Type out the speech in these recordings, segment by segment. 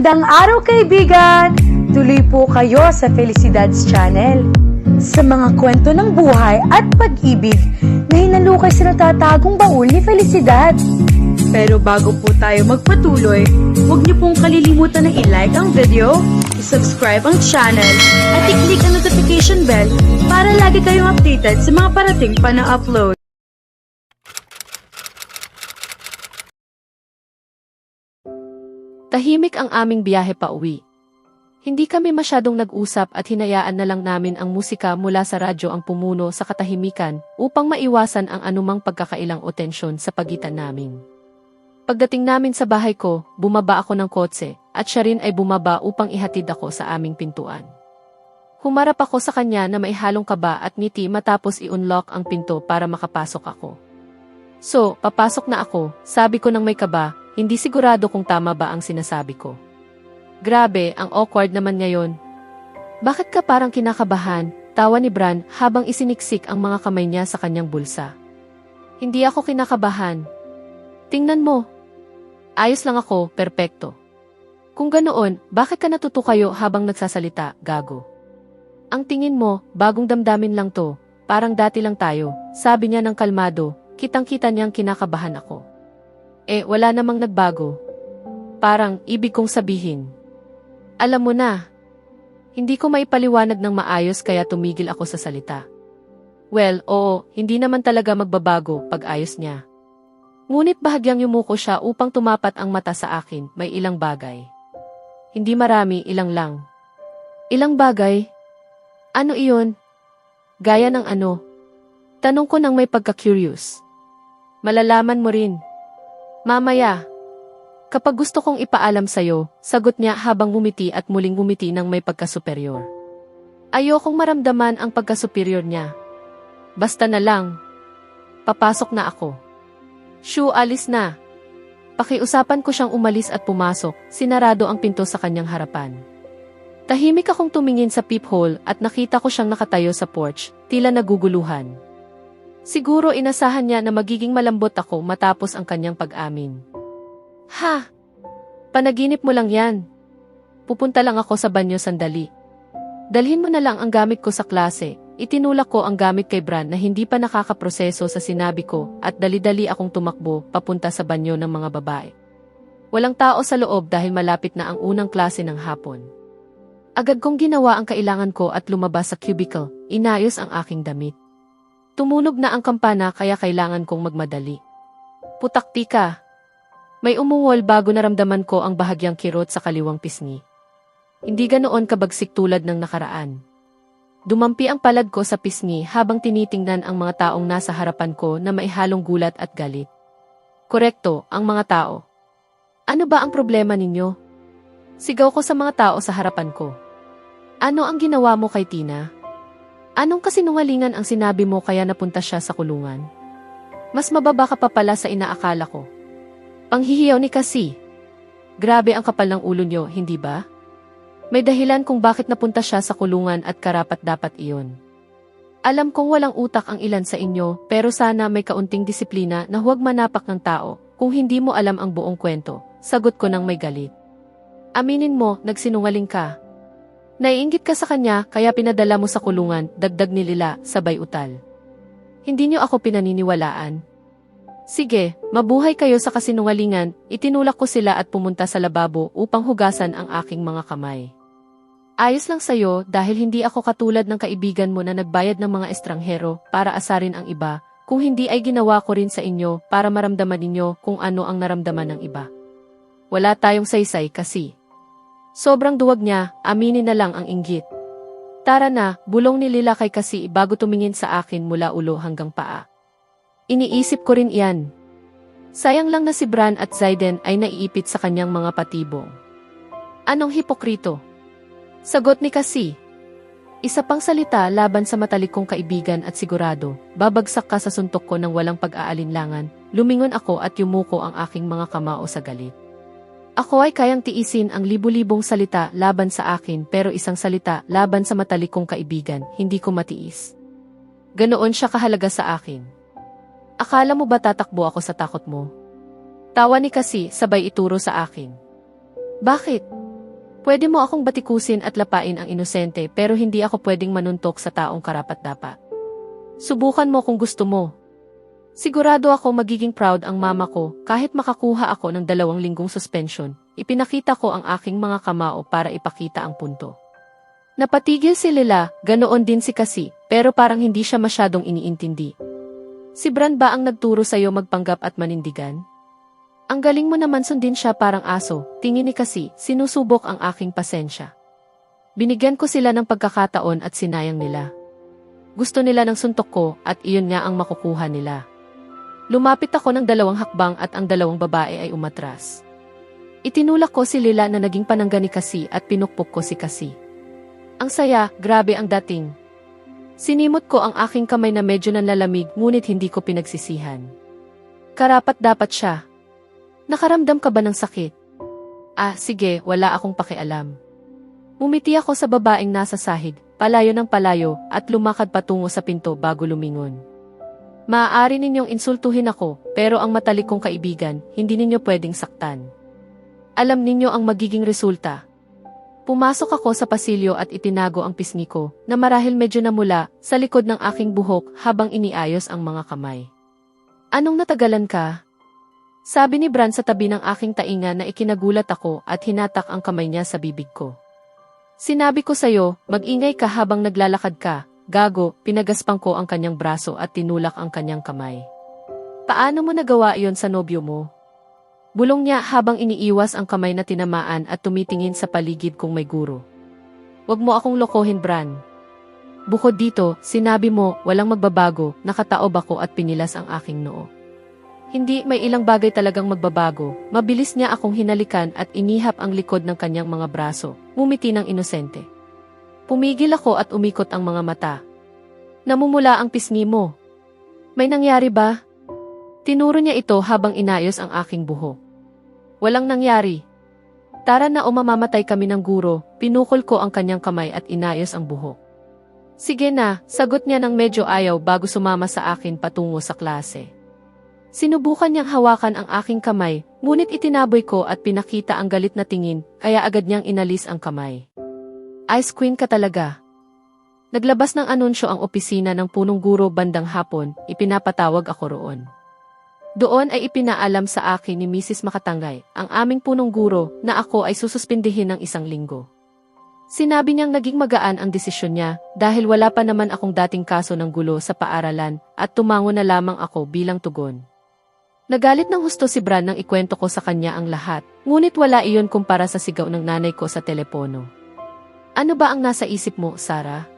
Magandang araw kaibigan! Tuloy po kayo sa Felicidad's Channel. Sa mga kwento ng buhay at pag-ibig na hinalukay sa natatagong baul ni Felicidad. Pero bago po tayo magpatuloy, huwag niyo pong kalilimutan na i-like ang video, i-subscribe ang channel, at i-click ang notification bell para lagi kayong updated sa mga parating pa na upload. Tahimik ang aming biyahe pa uwi. Hindi kami masyadong nag-usap at hinayaan na lang namin ang musika mula sa radyo ang pumuno sa katahimikan upang maiwasan ang anumang pagkakailang o tensyon sa pagitan namin. Pagdating namin sa bahay ko, bumaba ako ng kotse at siya rin ay bumaba upang ihatid ako sa aming pintuan. Humarap ako sa kanya na may halong kaba at ngiti matapos i-unlock ang pinto para makapasok ako. So, papasok na ako, sabi ko nang may kaba, hindi sigurado kung tama ba ang sinasabi ko. Grabe, ang awkward naman ngayon. Bakit ka parang kinakabahan? Tawa ni Bran habang isiniksik ang mga kamay niya sa kanyang bulsa. Hindi ako kinakabahan. Tingnan mo. Ayos lang ako, perpekto. Kung ganoon, bakit ka natutukayo habang nagsasalita, gago? Ang tingin mo, bagong damdamin lang to, parang dati lang tayo, sabi niya ng kalmado, kitang-kita niyang kinakabahan ako. Wala namang nagbago. Parang, ibig kong sabihin. Alam mo na. Hindi ko maipaliwanag ng maayos kaya tumigil ako sa salita. Well, oo, hindi naman talaga magbabago pag ayos niya. Ngunit bahagyang yumuko siya upang tumapat ang mata sa akin, may ilang bagay. Hindi marami, ilang lang. Ilang bagay? Ano iyon? Gaya ng ano? Tanong ko nang may pagka-curious. Malalaman mo rin. Mamaya. Kapag gusto kong ipaalam sa'yo, sagot niya habang ngumiti at muling ngumiti ng may pagka-superior. Ayokong maramdaman ang pagka-superior niya. Basta na lang. Papasok na ako. Shoo, alis na. Pakiusapan ko siyang umalis at pumasok, sinarado ang pinto sa kanyang harapan. Tahimik akong tumingin sa peephole at nakita ko siyang nakatayo sa porch, tila naguguluhan. Siguro inasahan niya na magiging malambot ako matapos ang kanyang pag-amin. Ha? Panaginip mo lang yan. Pupunta lang ako sa banyo sandali. Dalhin mo na lang ang gamit ko sa klase. Itinulak ko ang gamit kay Bran na hindi pa nakakaproseso sa sinabi ko at dali-dali akong tumakbo papunta sa banyo ng mga babae. Walang tao sa loob dahil malapit na ang unang klase ng hapon. Agad kong ginawa ang kailangan ko at lumabas sa cubicle, inayos ang aking damit. Tumunog na ang kampana kaya kailangan kong magmadali. Putakti ka. May umungol bago naramdaman ko ang bahagyang kirot sa kaliwang pisngi. Hindi ganoon kabagsik tulad ng nakaraan. Dumampi ang palad ko sa pisngi habang tinitingnan ang mga taong nasa harapan ko na may halong gulat at galit. Korekto, ang mga tao. Ano ba ang problema ninyo? Sigaw ko sa mga tao sa harapan ko. Ano ang ginawa mo kay Tina? Anong kasinungalingan ang sinabi mo kaya napunta siya sa kulungan? Mas mababa ka pa pala sa inaakala ko. Panghihiyaw ni Cassie. Grabe ang kapal ng ulo niyo, hindi ba? May dahilan kung bakit napunta siya sa kulungan at karapat-dapat iyon. Alam kong walang utak ang ilan sa inyo, pero sana may kaunting disiplina na huwag manapak ng tao kung hindi mo alam ang buong kwento, sagot ko nang may galit. Aminin mo, nagsinungaling ka. Naiinggit ka sa kanya kaya pinadala mo sa kulungan, dagdag ni Lila, sabay utal. Hindi niyo ako pinaniniwalaan. Sige, mabuhay kayo sa kasinungalingan, itinulak ko sila at pumunta sa lababo upang hugasan ang aking mga kamay. Ayos lang sa'yo dahil hindi ako katulad ng kaibigan mo na nagbayad ng mga estranghero para asarin ang iba, kung hindi ay ginawa ko rin sa inyo para maramdaman ninyo kung ano ang naramdaman ng iba. Wala tayong saysay kasi. Sobrang duwag niya, aminin na lang ang inggit. Tara na, bulong ni Lila kay Cassie bago tumingin sa akin mula ulo hanggang paa. Iniisip ko rin iyan. Sayang lang na si Bran at Zayden ay naiipit sa kanyang mga patibong. Anong hipokrito? Sagot ni Cassie. Isa pang salita laban sa matalik kong kaibigan at sigurado, babagsak ka sa suntok ko ng walang pag-aalinlangan, lumingon ako at yumuko ang aking mga kamao sa galit. Ako ay kayang tiisin ang libu-libong salita laban sa akin pero isang salita laban sa matalik kong kaibigan, hindi ko matiis. Ganoon siya kahalaga sa akin. Akala mo ba tatakbo ako sa takot mo? Tawa ni Cassie sabay ituro sa akin. Bakit? Pwede mo akong batikusin at lapain ang inosente pero hindi ako pwedeng manuntok sa taong karapat-dapat. Subukan mo kung gusto mo. Sigurado ako magiging proud ang mama ko kahit makakuha ako ng 2 linggong suspension. Ipinakita ko ang aking mga kamao para ipakita ang punto. Napatigil si Lila, ganoon din si Cassie, pero parang hindi siya masyadong iniintindi. Si Bran ba ang nagturo sa'yo magpanggap at manindigan? Ang galing mo naman sundin siya parang aso, tingin ni Cassie, sinusubok ang aking pasensya. Binigyan ko sila ng pagkakataon at sinayang nila. Gusto nila ng suntok ko at iyon nga ang makukuha nila. Lumapit ako ng 2 hakbang at ang 2 babae ay umatras. Itinulak ko si Lila na naging panangga ni Cassie at pinukpok ko si Cassie. Ang saya, grabe ang dating. Sinimot ko ang aking kamay na medyo nanlalamig ngunit hindi ko pinagsisihan. Karapat dapat siya. Nakaramdam ka ba ng sakit? Sige, wala akong pakialam. Umiti ako sa babaeng nasa sahig, palayo ng palayo at lumakad patungo sa pinto bago lumingon. Maaari ninyong insultuhin ako, pero ang matalik kong kaibigan, hindi ninyo pwedeng saktan. Alam ninyo ang magiging resulta. Pumasok ako sa pasilyo at itinago ang pisngi ko, na marahil medyo namula, sa likod ng aking buhok habang iniayos ang mga kamay. Anong natagalan ka? Sabi ni Bran sa tabi ng aking tainga na ikinagulat ako at hinatak ang kamay niya sa bibig ko. Sinabi ko sa'yo, mag-ingay ka habang naglalakad ka, gago, pinagaspang ko ang kanyang braso at tinulak ang kanyang kamay. Paano mo nagawa iyon sa nobyo mo? Bulong niya habang iniiwas ang kamay na tinamaan at tumitingin sa paligid kung may guro. Huwag mo akong lokohin, Bran. Bukod dito, sinabi mo, walang magbabago, nakataob ako at pinilas ang aking noo. Hindi, may ilang bagay talagang magbabago. Mabilis niya akong hinalikan at inihap ang likod ng kanyang mga braso, ngumiti ng inosente. Pumigil ako at umikot ang mga mata. Namumula ang pisngi mo. May nangyari ba? Tinuro niya ito habang inayos ang aking buhok. Walang nangyari. Tara na o mamamatay kami ng guro, pinukol ko ang kanyang kamay at inayos ang buhok. Sige na, sagot niya ng medyo ayaw bago sumama sa akin patungo sa klase. Sinubukan niyang hawakan ang aking kamay, ngunit itinaboy ko at pinakita ang galit na tingin, kaya agad niyang inalis ang kamay. Ice Queen ka talaga. Naglabas ng anunsyo ang opisina ng punong guro bandang hapon, ipinapatawag ako roon. Doon ay ipinaalam sa akin ni Mrs. Makatangay, ang aming punong guro, na ako ay sususpindihin ng 1 linggo. Sinabi niyang naging magaan ang desisyon niya dahil wala pa naman akong dating kaso ng gulo sa paaralan at tumango na lamang ako bilang tugon. Nagalit ng husto si Bran nang ikwento ko sa kanya ang lahat, ngunit wala iyon kumpara sa sigaw ng nanay ko sa telepono. Ano ba ang nasa isip mo, Sarah?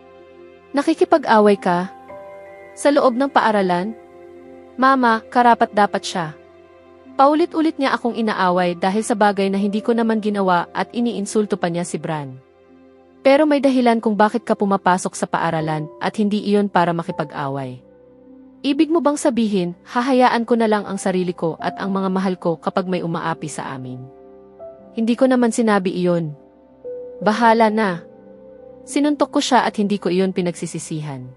Nakikipag-away ka? Sa loob ng paaralan? Mama, karapat dapat siya. Paulit-ulit niya akong inaaway dahil sa bagay na hindi ko naman ginawa at iniinsulto pa niya si Bran. Pero may dahilan kung bakit ka pumapasok sa paaralan at hindi iyon para makipag-away. Ibig mo bang sabihin, hahayaan ko na lang ang sarili ko at ang mga mahal ko kapag may umaapi sa amin? Hindi ko naman sinabi iyon. Bahala na. Sinuntok ko siya at hindi ko iyon pinagsisisihan.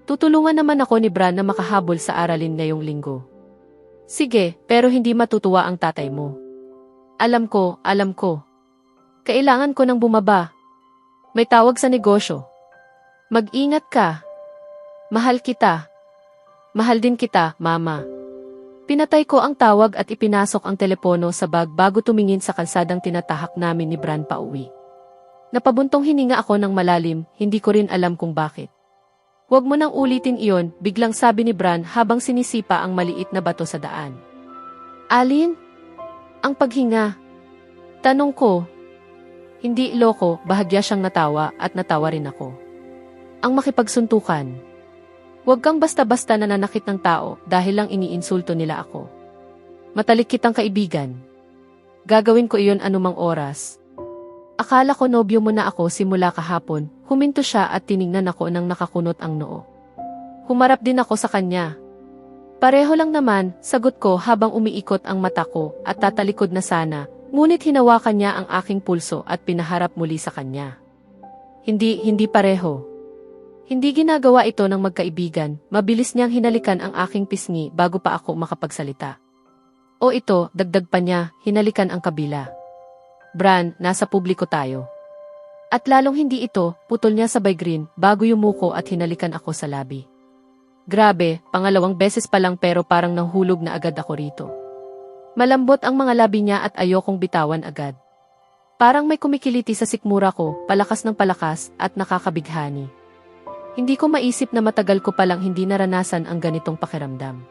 Tutulungan naman ako ni Bran na makahabol sa aralin ngayong linggo. Sige, pero hindi matutuwa ang tatay mo. Alam ko. Kailangan ko nang bumaba. May tawag sa negosyo. Mag-ingat ka. Mahal kita. Mahal din kita, Mama. Pinatay ko ang tawag at ipinasok ang telepono sa bag bago tumingin sa kalsadang tinatahak namin ni Bran pauwi. Napabuntong hininga ako ng malalim, hindi ko rin alam kung bakit. Huwag mo nang ulitin iyon, biglang sabi ni Bran habang sinisipa ang maliit na bato sa daan. Alin? Ang paghinga. Tanong ko. Hindi loko, bahagya siyang natawa at natawa rin ako. Ang makipagsuntukan. Huwag kang basta-basta nananakit ng tao dahil lang iniinsulto nila ako. Matalik kitang kaibigan. Gagawin ko iyon anumang oras. Akala ko nobyo mo na ako simula kahapon, huminto siya at tiningnan ako nang nakakunot ang noo. Humarap din ako sa kanya. Pareho lang naman, sagot ko habang umiikot ang mata ko at tatalikod na sana, ngunit hinawakan niya ang aking pulso at pinaharap muli sa kanya. Hindi pareho. Hindi ginagawa ito ng magkaibigan, mabilis niyang hinalikan ang aking pisngi bago pa ako makapagsalita. O ito, dagdag pa niya, hinalikan ang kabila. Bran, nasa publiko tayo. At lalong hindi ito, putol niya sabay grin, bago yumuko at hinalikan ako sa labi. Grabe, pangalawang beses pa lang pero parang nanghulog na agad ako rito. Malambot ang mga labi niya at ayokong bitawan agad. Parang may kumikiliti sa sikmura ko, palakas ng palakas at nakakabighani. Hindi ko maisip na matagal ko palang hindi naranasan ang ganitong pakiramdam.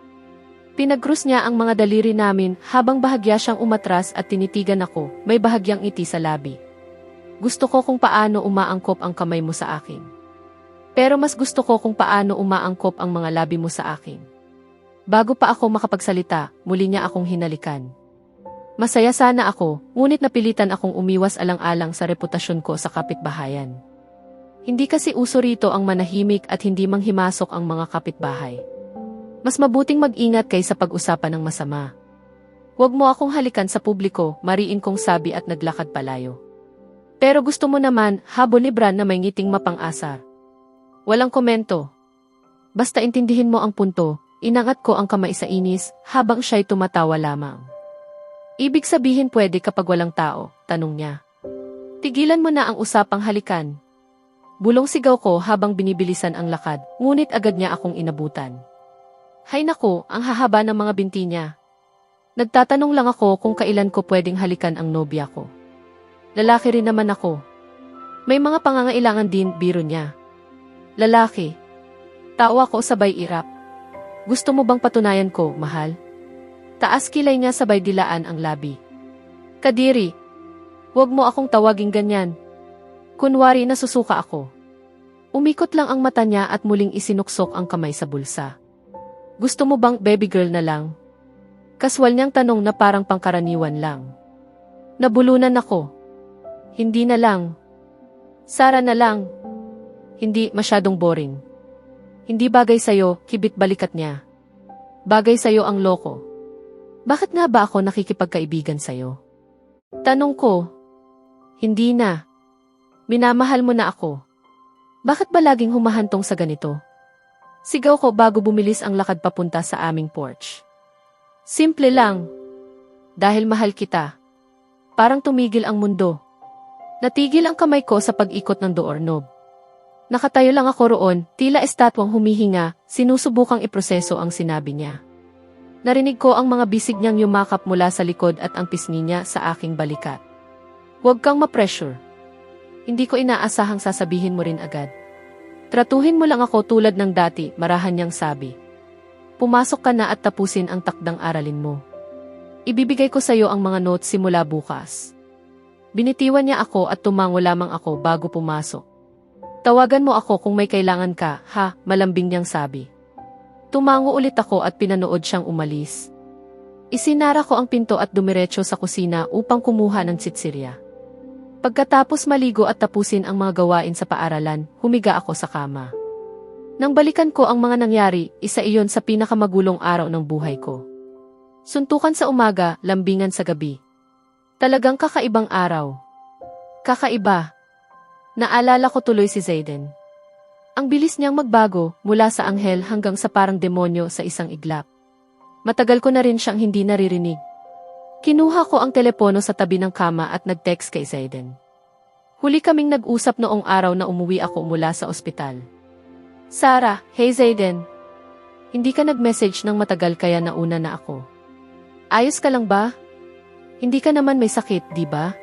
Pinagkrus niya ang mga daliri namin habang bahagya siyang umatras at tinitigan ako, may bahagyang ngiti sa labi. Gusto ko kung paano umaangkop ang kamay mo sa akin. Pero mas gusto ko kung paano umaangkop ang mga labi mo sa akin. Bago pa ako makapagsalita, muli niya akong hinalikan. Masaya sana ako, ngunit napilitan akong umiwas alang-alang sa reputasyon ko sa kapitbahayan. Hindi kasi uso rito ang manahimik at hindi manghimasok ang mga kapitbahay. Mas mabuting mag-ingat kaysa pag-usapan ng masama. Huwag mo akong halikan sa publiko, mariin kong sabi at naglakad palayo. Pero gusto mo naman, habol ni Bran na may ngiting mapang-asar. Walang komento. Basta intindihin mo ang punto, inangat ko ang kamay sa inis habang siya'y tumatawa lamang. Ibig sabihin pwede kapag walang tao, tanong niya. Tigilan mo na ang usapang halikan. Bulong sigaw ko habang binibilisan ang lakad, ngunit agad niya akong inabutan. Hay nako, ang hahaba ng mga binti niya. Nagtatanong lang ako kung kailan ko pwedeng halikan ang nobya ko. Lalaki rin naman ako. May mga pangangailangan din, biro niya. Lalaki. Tawa ko sabay irap. Gusto mo bang patunayan ko, mahal? Taas kilay niya sabay dilaan ang labi. Kadiri. Huwag mo akong tawaging ganyan. Kunwari nasusuka ako. Umikot lang ang mata niya at muling isinuksok ang kamay sa bulsa. Gusto mo bang baby girl na lang? Kaswal niyang tanong na parang pangkaraniwan lang. Nabulunan ako. Hindi na lang. Sara na lang. Hindi masyadong boring. Hindi bagay sa'yo, kibit balikat niya. Bagay sa'yo ang loko. Bakit nga ba ako nakikipagkaibigan sa'yo? Tanong ko. Hindi na. Minamahal mo na ako. Bakit ba laging humahantong sa ganito? Sigaw ko bago bumilis ang lakad papunta sa aming porch. Simple lang. Dahil mahal kita. Parang tumigil ang mundo. Natigil ang kamay ko sa pag-ikot ng doorknob. Nakatayo lang ako roon, tila estatwang humihinga, sinusubukang iproseso ang sinabi niya. Narinig ko ang mga bisig niyang yumakap mula sa likod at ang pisngi niya sa aking balikat. Huwag kang ma-pressure. Hindi ko inaasahang sasabihin mo rin agad. Tratuhin mo lang ako tulad ng dati, marahan niyang sabi. Pumasok ka na at tapusin ang takdang aralin mo. Ibibigay ko sa iyo ang mga notes simula bukas. Binitiwan niya ako at tumango lamang ako bago pumasok. Tawagan mo ako kung may kailangan ka, ha, malambing niyang sabi. Tumango ulit ako at pinanood siyang umalis. Isinara ko ang pinto at dumiretso sa kusina upang kumuha ng tsitsirya. Pagkatapos maligo at tapusin ang mga gawain sa paaralan, humiga ako sa kama. Nang balikan ko ang mga nangyari, isa iyon sa pinakamagulong araw ng buhay ko. Suntukan sa umaga, lambingan sa gabi. Talagang kakaibang araw. Kakaiba. Naalala ko tuloy si Zayden. Ang bilis niyang magbago, mula sa anghel hanggang sa parang demonyo sa isang iglap. Matagal ko na rin siyang hindi naririnig. Kinuha ko ang telepono sa tabi ng kama at nag-text kay Zayden. Huli kaming nag-usap noong araw na umuwi ako mula sa ospital. Sarah, hey Zayden. Hindi ka nag-message ng matagal kaya nauna na ako. Ayos ka lang ba? Hindi ka naman may sakit, di ba?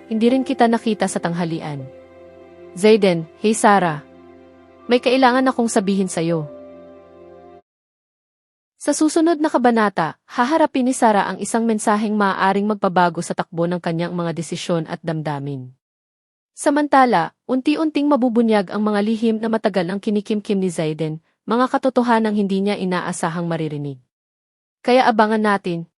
Hindi rin kita nakita sa tanghalian. Zayden, hey Sarah. May kailangan akong sabihin sa'yo. Sa susunod na kabanata, haharapin ni Sarah ang isang mensaheng maaaring magpabago sa takbo ng kanyang mga desisyon at damdamin. Samantala, unti-unting mabubunyag ang mga lihim na matagal ang kinikimkim ni Zayden, mga katotohanang hindi niya inaasahang maririnig. Kaya abangan natin,